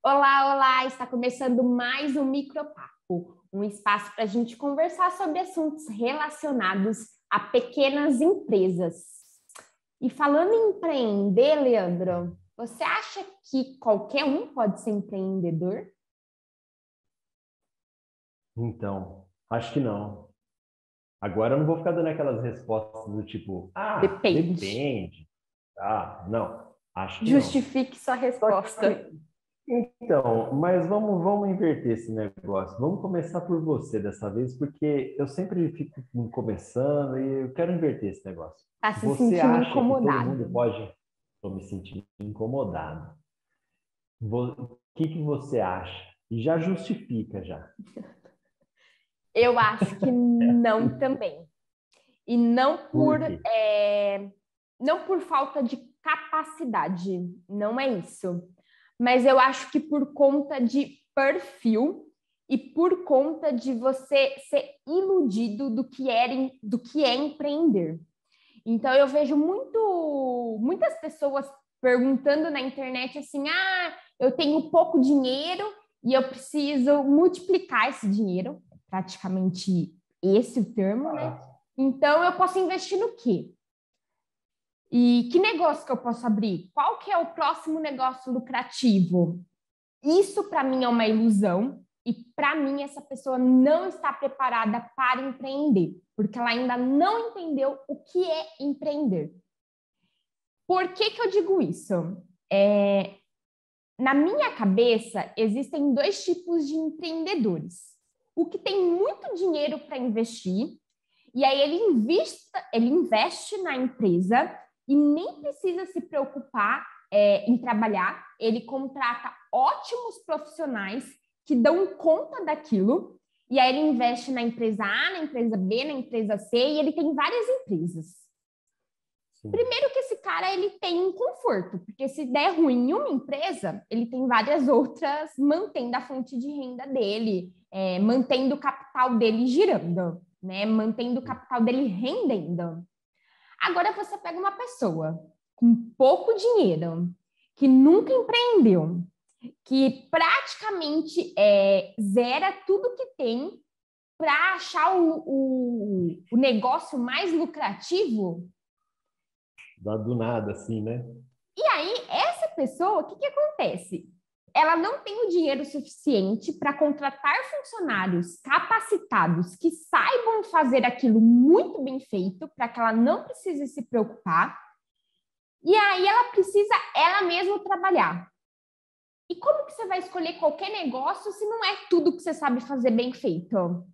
Olá, olá! Está começando mais um Micropapo, um espaço para a gente conversar sobre assuntos relacionados a pequenas empresas. E falando em empreender, Leandro, você acha que qualquer um pode ser empreendedor? Então, acho que não. Agora eu não vou ficar dando aquelas respostas do tipo, Depende. depende. Não, acho que não. Justifique sua Só resposta. que, então, mas vamos inverter esse negócio. Vamos começar por você dessa vez, porque eu sempre fico começando e eu quero inverter esse negócio. Está se Você sentindo acha que todo mundo incomodado? pode? Estou me sentindo incomodado. O que você acha? E já justifica já. Eu acho que não também. E não Por por, quê? não por falta de capacidade, não é isso. Mas eu acho que por conta de perfil e por conta de você ser iludido do que é empreender. Então eu vejo muitas pessoas perguntando na internet assim: eu tenho pouco dinheiro e eu preciso multiplicar esse dinheiro, praticamente esse o termo, né? Então eu posso investir no quê? E que negócio que eu posso abrir? Qual que é o próximo negócio lucrativo? Isso para mim é uma ilusão e para mim essa pessoa não está preparada para empreender, porque ela ainda não entendeu o que é empreender. Por que que eu digo isso? Na minha cabeça, existem dois tipos de empreendedores. O que tem muito dinheiro para investir, e aí ele investe na empresa e nem precisa se preocupar em trabalhar, ele contrata ótimos profissionais que dão conta daquilo, e aí ele investe na empresa A, na empresa B, na empresa C, e ele tem várias empresas. Sim. Primeiro que esse cara ele tem um conforto, porque se der ruim em uma empresa, ele tem várias outras mantendo a fonte de renda dele, mantendo o capital dele girando, né? Mantendo o capital dele rendendo. Agora você pega uma pessoa com pouco dinheiro, que nunca empreendeu, que praticamente zera tudo que tem para achar o negócio mais lucrativo. Do nada, assim, né? E aí, essa pessoa, o que que acontece? Ela não tem o dinheiro suficiente para contratar funcionários capacitados que saibam fazer aquilo muito bem feito, para que ela não precise se preocupar. E aí ela precisa ela mesma trabalhar. E como que você vai escolher qualquer negócio se não é tudo que você sabe fazer bem feito?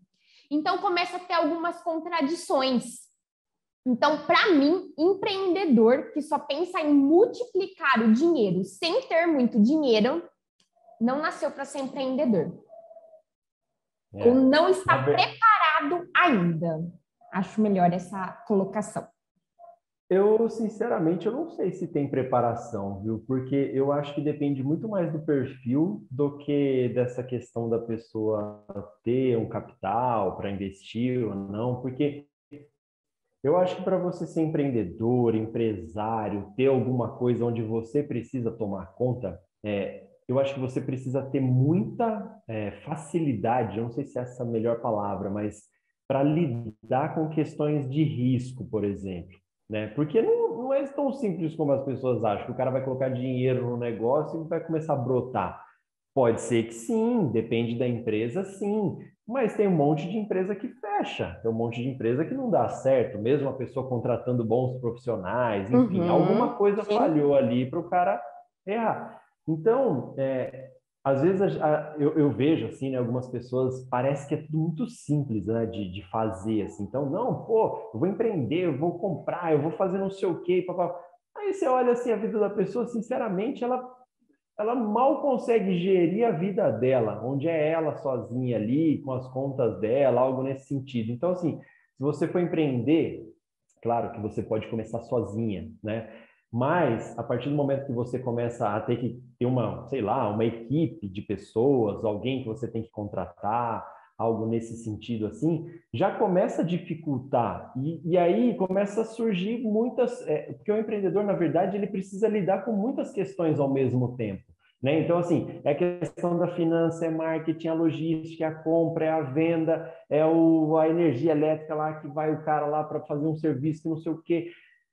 Então começa a ter algumas contradições. Então, para mim, empreendedor que só pensa em multiplicar o dinheiro sem ter muito dinheiro, não nasceu para ser empreendedor. Ou É. não está Na ver... preparado ainda. Acho melhor essa colocação. Eu, sinceramente, eu não sei se tem preparação, viu? Porque eu acho que depende muito mais do perfil do que dessa questão da pessoa ter um capital para investir ou não. Porque eu acho que para você ser empreendedor, empresário, ter alguma coisa onde você precisa tomar conta, eu acho que você precisa ter muita facilidade, eu não sei se essa é a melhor palavra, mas para lidar com questões de risco, por exemplo, né? Porque não é tão simples como as pessoas acham, que o cara vai colocar dinheiro no negócio e vai começar a brotar. Pode ser que sim, depende da empresa, sim. Mas tem um monte de empresa que fecha, tem um monte de empresa que não dá certo, mesmo a pessoa contratando bons profissionais, enfim, alguma Uhum, coisa sim. falhou ali para o cara errar. Então, às vezes eu vejo assim, né, algumas pessoas, parece que é tudo muito simples, né, de fazer, assim. Então, não, pô, eu vou empreender, eu vou comprar, eu vou fazer não sei o quê, papá. Aí você olha assim a vida da pessoa, sinceramente, ela mal consegue gerir a vida dela, onde é ela sozinha ali, com as contas dela, algo nesse sentido. Então, assim, se você for empreender, claro que você pode começar sozinha, né? Mas a partir do momento que você começa a ter que ter uma, sei lá, uma equipe de pessoas, alguém que você tem que contratar, algo nesse sentido assim, já começa a dificultar. E aí começa a surgir muitas. Porque o empreendedor, na verdade, ele precisa lidar com muitas questões ao mesmo tempo. né? Então, assim, é a questão da finança, é marketing, a logística, a compra, é a venda, a energia elétrica lá que vai o cara lá para fazer um serviço, não sei o quê.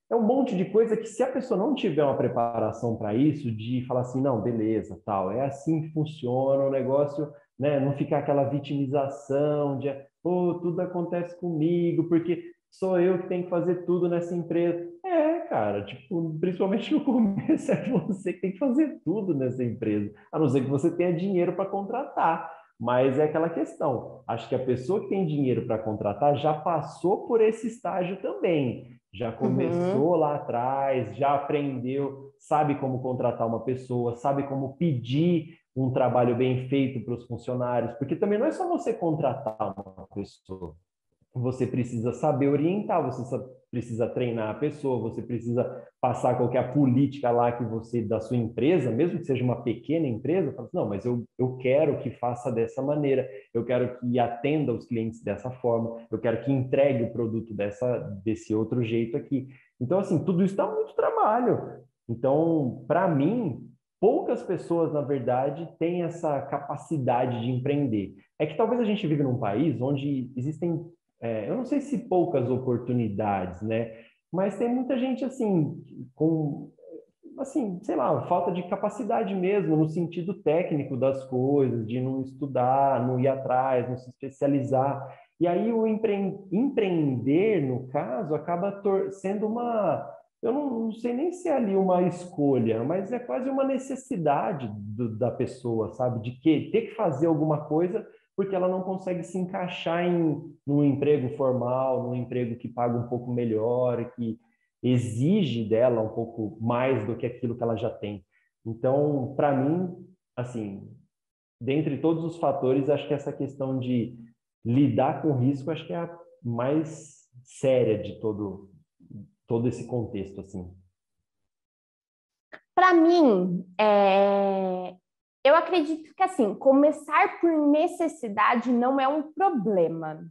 É um monte de coisa que, se a pessoa não tiver uma preparação para isso, de falar assim, não, beleza, tal, é assim que funciona o negócio, né? Não ficar aquela vitimização de, pô, tudo acontece comigo, porque sou eu que tenho que fazer tudo nessa empresa. É, cara, tipo, principalmente no começo, é você que tem que fazer tudo nessa empresa, a não ser que você tenha dinheiro para contratar. Mas é aquela questão. Acho que a pessoa que tem dinheiro para contratar já passou por esse estágio também. Já Uhum. começou lá atrás, já aprendeu, sabe como contratar uma pessoa, sabe como pedir um trabalho bem feito para os funcionários, porque também não é só você contratar uma pessoa, você precisa saber orientar, precisa treinar a pessoa, você precisa passar qualquer política lá que você, da sua empresa, mesmo que seja uma pequena empresa, fala assim, não, mas eu quero que faça dessa maneira, eu quero que atenda os clientes dessa forma, eu quero que entregue o produto desse outro jeito aqui. Então, assim, tudo isso dá muito trabalho. Então, para mim, poucas pessoas, na verdade, têm essa capacidade de empreender. É que talvez a gente vive num país onde existem eu não sei se poucas oportunidades, né? Mas tem muita gente assim, com, assim, sei lá, falta de capacidade mesmo, no sentido técnico das coisas, de não estudar, não ir atrás, não se especializar. E aí empreender, no caso, acaba sendo uma. Eu não sei nem se é ali uma escolha, mas é quase uma necessidade da pessoa, sabe? De ter que fazer alguma coisa porque ela não consegue se encaixar num emprego formal, num emprego que paga um pouco melhor, que exige dela um pouco mais do que aquilo que ela já tem. Então, para mim, assim, dentre todos os fatores, acho que essa questão de lidar com o risco, acho que é a mais séria de todo esse contexto, assim. Para mim, eu acredito que assim, começar por necessidade não é um problema.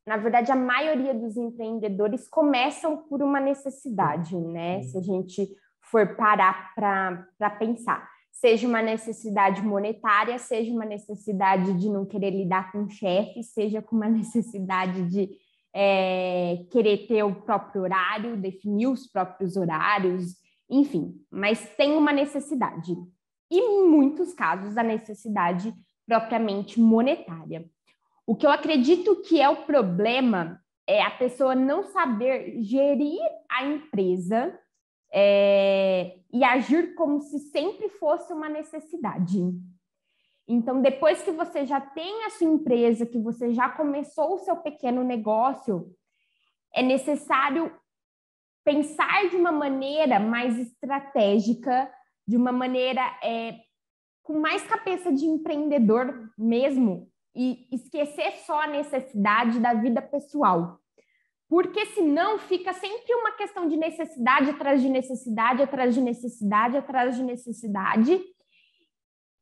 Na verdade, a maioria dos empreendedores começam por uma necessidade, né? Se a gente for parar para pensar, seja uma necessidade monetária, seja uma necessidade de não querer lidar com o chefe, seja com uma necessidade de querer ter o próprio horário, definir os próprios horários, enfim, mas tem uma necessidade. E em muitos casos, a necessidade propriamente monetária. O que eu acredito que é o problema é a pessoa não saber gerir a empresa e agir como se sempre fosse uma necessidade. Então, depois que você já tem a sua empresa, que você já começou o seu pequeno negócio, é necessário pensar de uma maneira mais estratégica, de uma maneira com mais cabeça de empreendedor mesmo, e esquecer só a necessidade da vida pessoal. Porque senão fica sempre uma questão de necessidade atrás de necessidade, atrás de necessidade, atrás de necessidade,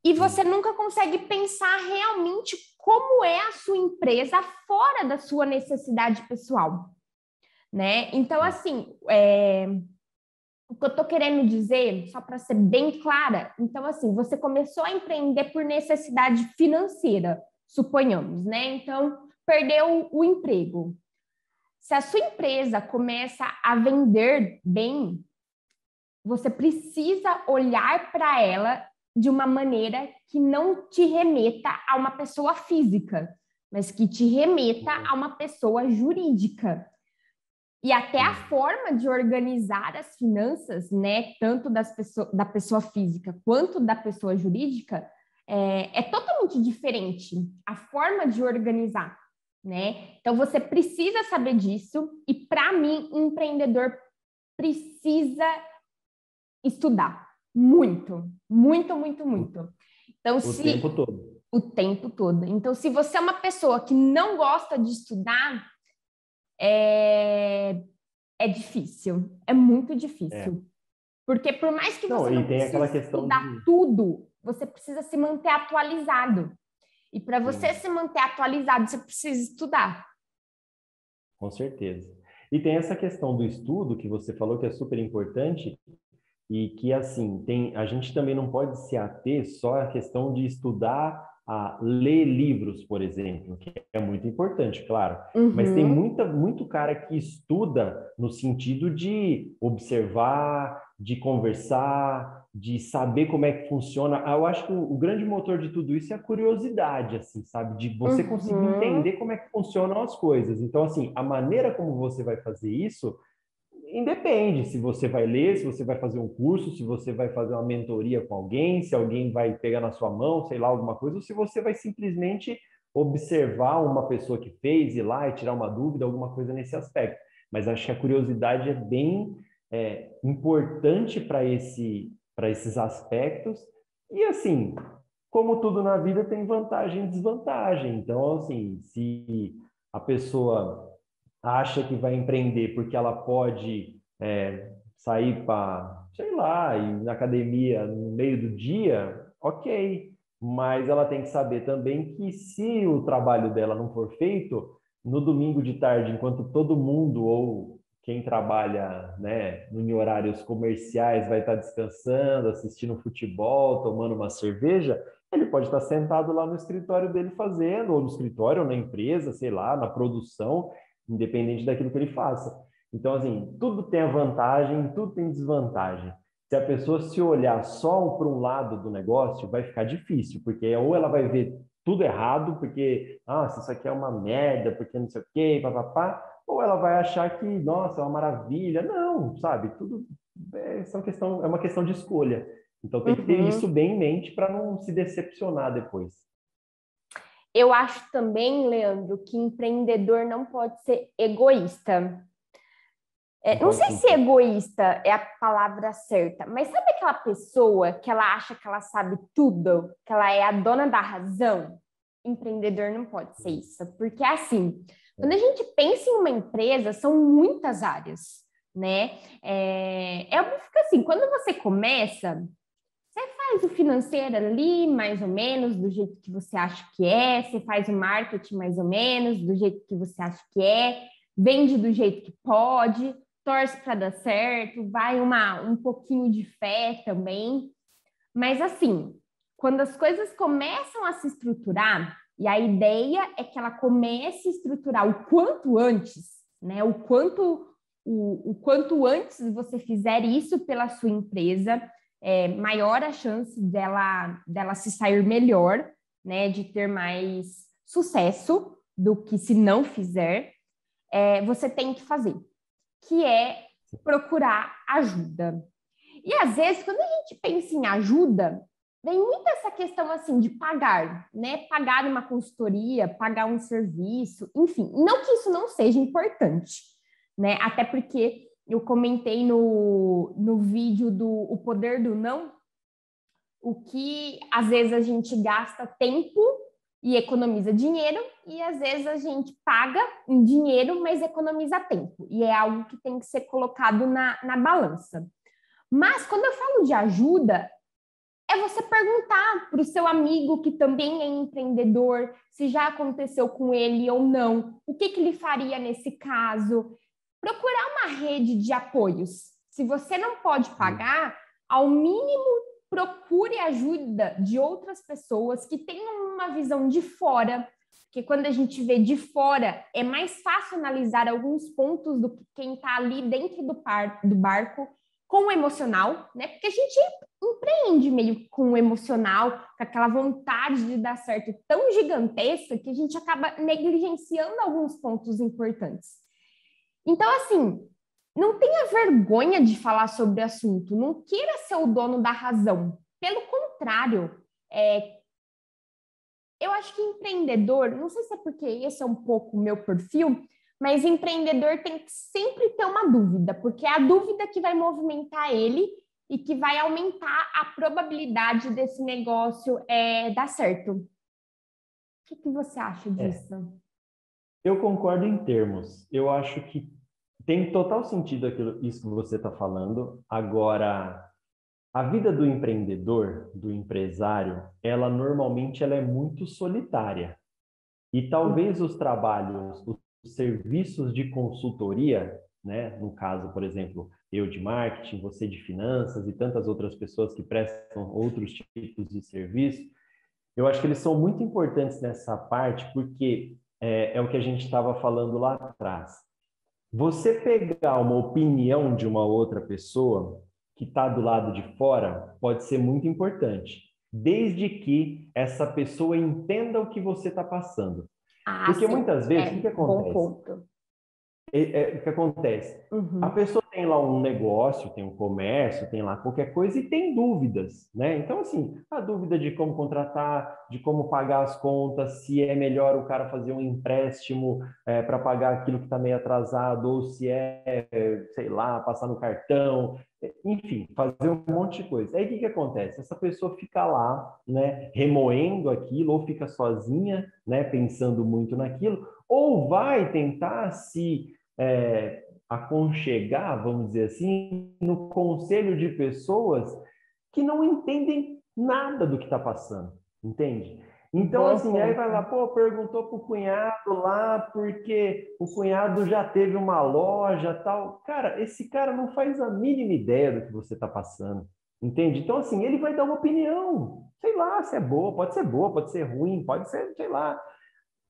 e você nunca consegue pensar realmente como é a sua empresa fora da sua necessidade pessoal, né? Então, assim, o que eu estou querendo dizer, só para ser bem clara, então, assim, você começou a empreender por necessidade financeira, suponhamos, né? Então, perdeu o emprego. Se a sua empresa começa a vender bem, você precisa olhar para ela de uma maneira que não te remeta a uma pessoa física, mas que te remeta a uma pessoa jurídica. E até a forma de organizar as finanças, né, tanto da pessoa física quanto da pessoa jurídica, é totalmente diferente a forma de organizar, né? Então você precisa saber disso e para mim, um empreendedor precisa estudar muito, muito, muito, muito. Então O tempo todo. o tempo todo. Então se você é uma pessoa que não gosta de estudar, é difícil, é muito É. difícil. Porque por mais que você Não, não e tem aquela precise questão estudar de. tudo, você precisa se manter atualizado. E para você Sim. se manter atualizado, você precisa estudar. Com certeza. E tem essa questão do estudo que você falou que é super importante, e que, assim, a gente também não pode se ater só à questão de estudar, a ler livros, por exemplo, que é muito importante, claro, mas tem Uhum, muito cara que estuda no sentido de observar, de conversar, de saber como é que funciona. Eu acho que o grande motor de tudo isso é a curiosidade, assim, sabe? De você conseguir uhum. entender como é que funcionam as coisas. Então, assim, a maneira como você vai fazer isso independe se você vai ler, se você vai fazer um curso, se você vai fazer uma mentoria com alguém, se alguém vai pegar na sua mão, sei lá, alguma coisa, ou se você vai simplesmente observar uma pessoa que fez, ir lá e tirar uma dúvida, alguma coisa nesse aspecto. Mas acho que a curiosidade é bem importante para esses aspectos. E assim, como tudo na vida tem vantagem e desvantagem. Então, assim, se a pessoa acha que vai empreender porque ela pode sair para, sei lá, ir na academia no meio do dia, ok. Mas ela tem que saber também que se o trabalho dela não for feito, no domingo de tarde, enquanto todo mundo ou quem trabalha, né, em horários comerciais vai estar descansando, assistindo futebol, tomando uma cerveja, ele pode estar sentado lá no escritório dele fazendo, ou no escritório, ou na empresa, sei lá, na produção, independente daquilo que ele faça. Então, assim, tudo tem a vantagem, tudo tem desvantagem. Se a pessoa se olhar só para um lado do negócio, vai ficar difícil, porque ou ela vai ver tudo errado, porque, nossa, isso aqui é uma merda, porque não sei o quê, papapá, ou ela vai achar que, nossa, é uma maravilha. Não, sabe? Tudo é uma questão de escolha. Então tem que ter isso Uhum. bem em mente para não se decepcionar depois. Eu acho também, Leandro, que empreendedor não pode ser egoísta. Em Não qual sei se sentido? egoísta é a palavra certa, mas sabe aquela pessoa que ela acha que ela sabe tudo, que ela é a dona da razão? Empreendedor não pode ser isso, porque é assim, quando a gente pensa em uma empresa, são muitas áreas, né? É óbvio que assim, quando você começa, você faz o financeiro ali, mais ou menos, do jeito que você acha que é, você faz o marketing mais ou menos, do jeito que você acha que é, vende do jeito que pode, torce para dar certo, vai um pouquinho de fé também. Mas assim, quando as coisas começam a se estruturar, e a ideia é que ela comece a estruturar o quanto antes, né? O quanto antes você fizer isso pela sua empresa, maior a chance dela se sair melhor, né? De ter mais sucesso do que se não fizer, você tem que fazer, que é procurar ajuda. E às vezes, quando a gente pensa em ajuda, vem muito essa questão assim de pagar, né? Pagar uma consultoria, pagar um serviço, enfim. Não que isso não seja importante, né? Até porque eu comentei no vídeo do O Poder do Não, o que às vezes a gente gasta tempo e economiza dinheiro, e às vezes a gente paga em dinheiro, mas economiza tempo. E é algo que tem que ser colocado na balança. Mas quando eu falo de ajuda, é você perguntar para o seu amigo que também é empreendedor se já aconteceu com ele ou não, o que ele faria nesse caso. Procurar uma rede de apoios. Se você não pode pagar, ao mínimo procure ajuda de outras pessoas que tenham uma visão de fora, porque quando a gente vê de fora, é mais fácil analisar alguns pontos do que quem está ali dentro do barco com o emocional, né? Porque a gente empreende meio com o emocional, com aquela vontade de dar certo tão gigantesca que a gente acaba negligenciando alguns pontos importantes. Então, assim, não tenha vergonha de falar sobre o assunto, não queira ser o dono da razão. Pelo contrário, eu acho que empreendedor, não sei se é porque esse é um pouco o meu perfil, mas empreendedor tem que sempre ter uma dúvida, porque é a dúvida que vai movimentar ele e que vai aumentar a probabilidade desse negócio dar certo. O que você acha É, disso? eu concordo em termos. Eu acho que tem total sentido isso que você está falando. Agora, a vida do empreendedor, do empresário, ela é muito solitária. E talvez os trabalhos, os serviços de consultoria, né? No caso, por exemplo, eu de marketing, você de finanças e tantas outras pessoas que prestam outros tipos de serviço, eu acho que eles são muito importantes nessa parte porque é o que a gente estava falando lá atrás. Você pegar uma opinião de uma outra pessoa que está do lado de fora pode ser muito importante, desde que essa pessoa entenda o que você está passando. Ah, Porque sim. muitas vezes, o que Bom acontece? ponto. O que acontece? A Uhum. pessoa tem lá um negócio, tem um comércio, tem lá qualquer coisa e tem dúvidas, né? Então, assim, a dúvida de como contratar, de como pagar as contas, se é melhor o cara fazer um empréstimo para pagar aquilo que está meio atrasado, ou se sei lá, passar no cartão, enfim, fazer um monte de coisa. Aí o que que acontece? Essa pessoa fica lá, né, remoendo aquilo, ou fica sozinha, né, pensando muito naquilo, ou vai tentar se aconchegar, vamos dizer assim, no conselho de pessoas que não entendem nada do que está passando, entende? Então, Bom assim, aí vai lá, ponto. pô, perguntou pro cunhado lá, porque o cunhado já teve uma loja, tal. Cara, esse cara não faz a mínima ideia do que você está passando, entende? Então, assim, ele vai dar uma opinião, sei lá, se é boa, pode ser ruim, pode ser, sei lá,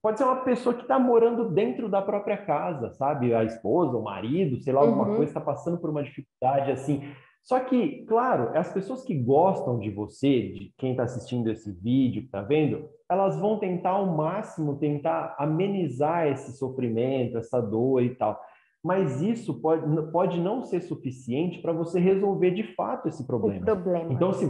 pode ser uma pessoa que está morando dentro da própria casa, sabe? A esposa, o marido, sei lá, alguma coisa, Uhum. está passando por uma dificuldade assim. Só que, claro, as pessoas que gostam de você, de quem está assistindo esse vídeo, que está vendo, elas vão tentar ao máximo, tentar amenizar esse sofrimento, essa dor e tal. Mas isso pode não ser suficiente para você resolver de fato esse O problema. problema. Então, se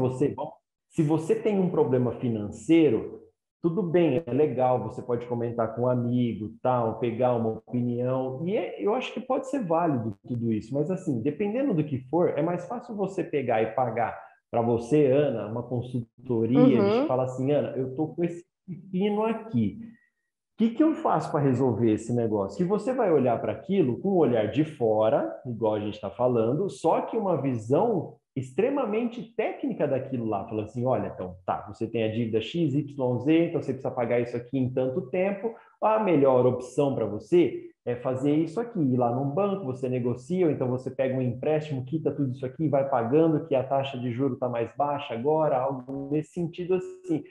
você tem um problema financeiro, tudo bem, é legal, você pode comentar com um amigo, tal, pegar uma opinião, e eu acho que pode ser válido tudo isso, mas assim, dependendo do que for, é mais fácil você pegar e pagar para você, Ana, uma consultoria, de Uhum. falar assim, Ana, eu estou com esse pepino aqui, o que que eu faço para resolver esse negócio? Que você vai olhar para aquilo com um olhar de fora, igual a gente está falando, só que uma visão extremamente técnica daquilo lá. Falando assim, olha, então, tá, você tem a dívida X, Y, Z, então você precisa pagar isso aqui em tanto tempo. A melhor opção para você é fazer isso aqui, ir lá num banco, você negocia, ou então você pega um empréstimo, quita tudo isso aqui, vai pagando, que a taxa de juros está mais baixa agora, algo nesse sentido assim.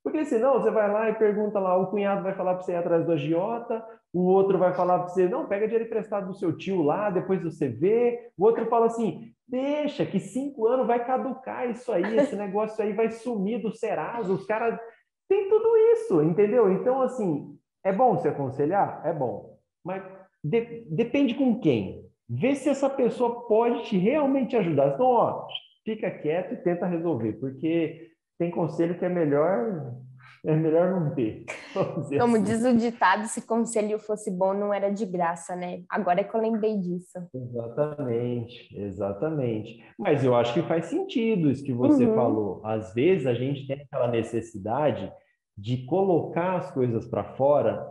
Porque senão você vai lá e pergunta lá, o cunhado vai falar para você ir atrás do agiota, o outro vai falar para você, não, pega dinheiro emprestado do seu tio lá, depois você vê. O outro fala assim, deixa que 5 anos vai caducar isso aí, esse negócio aí vai sumir do Serasa, os caras... Tem tudo isso, entendeu? Então, assim, é bom se aconselhar? É bom. Mas depende com quem. Vê se essa pessoa pode te realmente ajudar. Então, ó, fica quieto e tenta resolver, porque tem conselho que é melhor não ter, vamos dizer Como assim. diz o ditado, se conselho fosse bom, não era de graça, né? Agora é que eu lembrei disso. Exatamente, exatamente. Mas eu acho que faz sentido isso que você Uhum. falou. Às vezes a gente tem aquela necessidade de colocar as coisas para fora.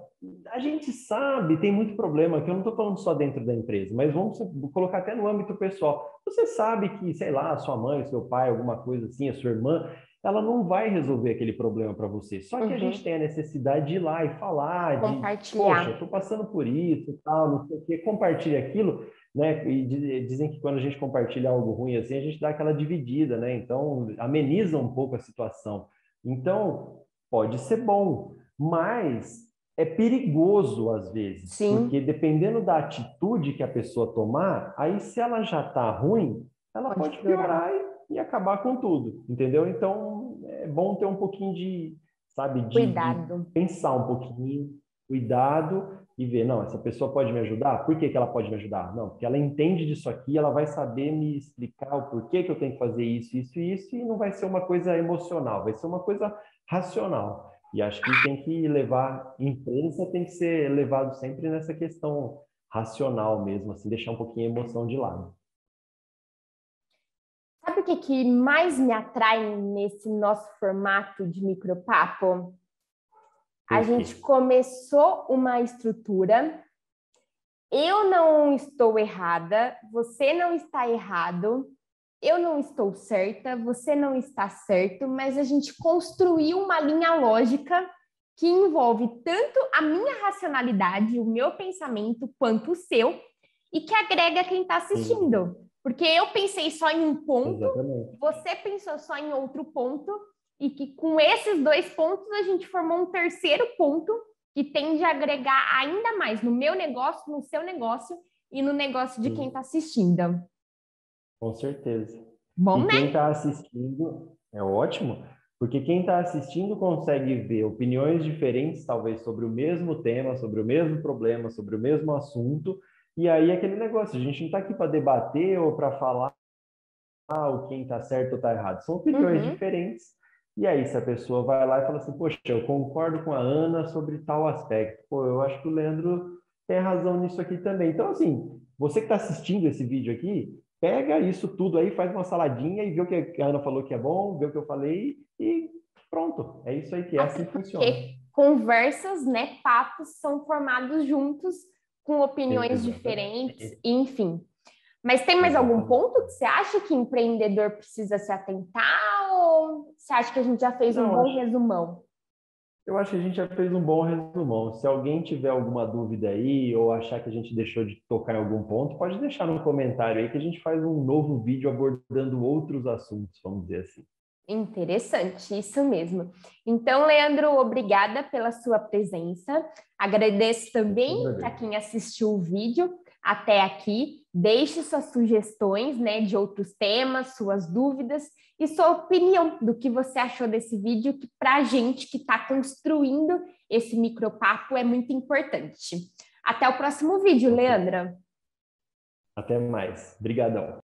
A gente sabe, tem muito problema, que eu não estou falando só dentro da empresa, mas vamos colocar até no âmbito pessoal. Você sabe que, sei lá, a sua mãe, o seu pai, alguma coisa assim, a sua irmã, ela não vai resolver aquele problema para você. Só que a gente Uhum. tem a necessidade de ir lá e falar, poxa, Compartilhar. estou passando por isso, tal, não sei o quê, compartilha aquilo, né? E dizem que quando a gente compartilha algo ruim assim, a gente dá aquela dividida, né? Então, ameniza um pouco a situação. Então, pode ser bom, mas é perigoso às vezes, porque Sim, dependendo da atitude que a pessoa tomar, aí se ela já está ruim, ela pode pode piorar. piorar e acabar com tudo, entendeu? Então, é bom ter um pouquinho de, sabe, de Cuidado. pensar um pouquinho, cuidado e ver, não, essa pessoa pode me ajudar? Por que que ela pode me ajudar? Não, porque ela entende disso aqui, ela vai saber me explicar o porquê que eu tenho que fazer isso, isso e isso, e não vai ser uma coisa emocional, vai ser uma coisa racional. E acho que tem que levar, empresa tem que ser levado sempre nessa questão racional mesmo, assim, deixar um pouquinho a emoção de lado. Sabe o que que mais me atrai nesse nosso formato de micropapo? A O quê? gente começou uma estrutura. Eu não estou errada, você não está errado, eu não estou certa, você não está certo, mas a gente construiu uma linha lógica que envolve tanto a minha racionalidade, o meu pensamento, quanto o seu, e que agrega quem está assistindo. Porque eu pensei só em um ponto, Exatamente. você pensou só em outro ponto, e que com esses 2 pontos a gente formou um terceiro ponto que tende a agregar ainda mais no meu negócio, no seu negócio e no negócio de quem está assistindo. Com certeza. Bom, E né? quem está assistindo é ótimo, porque quem está assistindo consegue ver opiniões diferentes, talvez sobre o mesmo tema, sobre o mesmo problema, sobre o mesmo assunto. E aí aquele negócio, a gente não está aqui para debater ou para falar o quem está certo ou está errado. São opiniões diferentes. E aí, se a pessoa vai lá e fala assim, poxa, eu concordo com a Ana sobre tal aspecto. Pô, eu acho que o Leandro tem razão nisso aqui também. Então, assim, você que está assistindo esse vídeo aqui, pega isso tudo aí, faz uma saladinha e vê o que a Ana falou que é bom, vê o que eu falei e pronto. É isso aí que é Até assim que funciona. porque conversas, né, papos são formados juntos com opiniões diferentes, Exatamente. enfim. Mas tem mais algum Exatamente. ponto que você acha que empreendedor precisa se atentar ou você acha que a gente já fez um Não, bom resumão? eu acho que a gente já fez um bom resumão. Se alguém tiver alguma dúvida aí ou achar que a gente deixou de tocar em algum ponto, pode deixar no comentário aí que a gente faz um novo vídeo abordando outros assuntos, vamos dizer assim. Interessante, isso mesmo. Então, Leandro, obrigada pela sua presença. Agradeço Eu que também para agradeço. quem assistiu o vídeo até aqui. Deixe suas sugestões, né, de outros temas, suas dúvidas e sua opinião do que você achou desse vídeo, que para a gente que está construindo esse micropapo é muito importante. Até o próximo vídeo, Leandra. Até mais. Obrigadão.